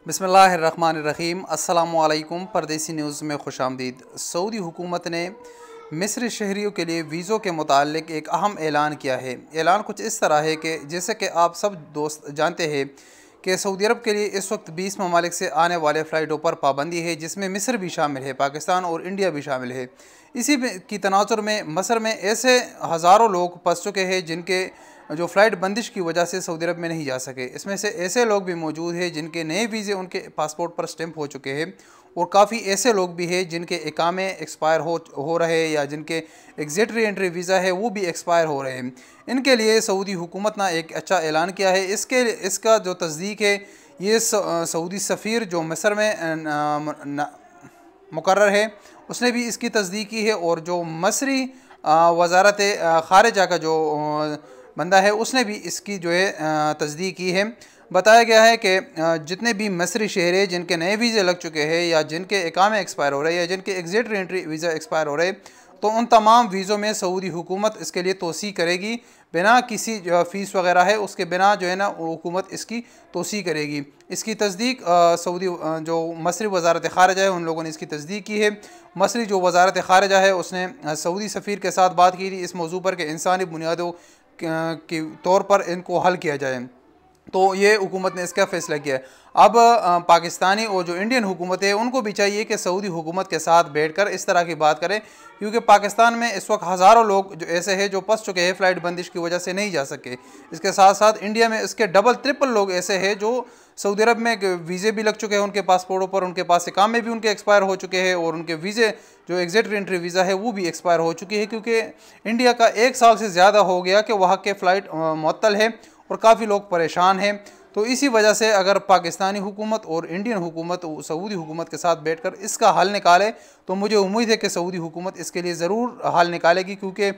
बिस्मिल्लाहिर्रहमानिर्रहीम। अस्सलामुअलैकुम। परदेसी न्यूज़ में खुशामदीद। सऊदी हुकूमत ने मिस्री शहरियों के लिए वीज़ों के मुतालिक एक अहम ऐलान किया है। ऐलान कुछ इस तरह है कि जैसे कि आप सब दोस्त जानते हैं कि सऊदी अरब के लिए इस वक्त 20 ममालिक से आने वाले फ़्लाइटों पर पाबंदी है, जिसमें मिस्र भी शामिल है, पाकिस्तान और इंडिया भी शामिल है। इसी की तनाजुर में मस्र में ऐसे हज़ारों लोग फंस चुके हैं जिनके जो फ़्लाइट बंदिश की वजह से सऊदी अरब में नहीं जा सके। इसमें से ऐसे लोग भी मौजूद हैं जिनके नए वीज़े उनके पासपोर्ट पर स्टैंप हो चुके हैं, और काफ़ी ऐसे लोग भी हैं जिनके इकामे एक्सपायर हो रहे हैं या जिनके एग्जिट री एंट्री वीज़ा है वो भी एक्सपायर हो रहे हैं। इनके लिए सऊदी हुकूमत ने एक अच्छा ऐलान किया है। इसका जो तस्दीक है, ये सऊदी सफ़ीर जो मिस्र में मुकर्रर है उसने भी इसकी तस्दीक की है, और जो मसरी वजारत ख़ारिजा का जो बंदा है उसने भी इसकी जो है तस्दीक की है। बताया गया है कि जितने भी मसरी शहरी जिनके नए वीज़े लग चुके हैं या जिनके इकामे एक्सपायर हो रहे हैं या जिनके exit re entry visa expire हो रहे हैं, तो उन तमाम वीज़ों में सऊदी हुकूमत इसके लिए तोसी करेगी, बिना किसी जो फ़ीस वगैरह है उसके बिना जो है ना हुकूमत इसकी तोसी करेगी। इसकी तस्दीक सऊदी जो मसरी वजारत ख़ारिजा है उन लोगों ने इसकी तस्दीक की है। मसरी जो वजारत ख़ारिजा है उसने सऊदी सफ़ीर के साथ बात की थी इस मौजू पर कि इंसानी बुनियादों के तौर पर इनको हल किया जाए, तो ये हुकूमत ने इसका फ़ैसला किया है। अब पाकिस्तानी और जो इंडियन हुकूमत है उनको भी चाहिए कि सऊदी हुकूमत के साथ बैठकर इस तरह की बात करें, क्योंकि पाकिस्तान में इस वक्त हज़ारों लोग जो ऐसे हैं जो फंस चुके हैं फ़्लाइट बंदिश की वजह से नहीं जा सके। इसके साथ साथ इंडिया में इसके डबल ट्रिपल लोग ऐसे हैं जो सऊदी अरब में वीज़े भी लग चुके हैं उनके पासपोर्टों पर, उनके पास इकामे भी उनके एक्सपायर हो चुके हैं, और उनके वीज़े जो एग्जिट री एंट्री वीज़ा है वो भी एक्सपायर हो चुकी है, क्योंकि इंडिया का 1 साल से ज़्यादा हो गया कि वहाँ के फ़्लाइट मुअत्तल है और काफ़ी लोग परेशान हैं। तो इसी वजह से अगर पाकिस्तानी हुकूमत और इंडियन हुकूमत सऊदी हुकूमत के साथ बैठकर इसका हल निकाले तो मुझे उम्मीद है कि सऊदी हुकूमत इसके लिए ज़रूर हल निकालेगी, क्योंकि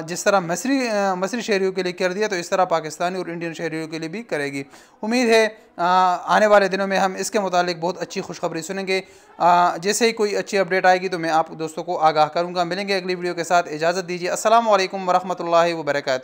जिस तरह मसरी शहरियों के लिए कर दिया तो इस तरह पाकिस्तानी और इंडियन शहरियों के लिए भी करेगी। उम्मीद है आने वाले दिनों में हम इसके मुतालिक बहुत अच्छी खुशखबरी सुनेंगे। जैसे ही कोई अच्छी अपडेट आएगी तो मैं आप दोस्तों को आगाह करूँगा। मिलेंगे अगली वीडियो के साथ। इजाज़त दीजिए। अस्सलामु अलैकुम वरहमतुल्लाहि वबरकातुहू।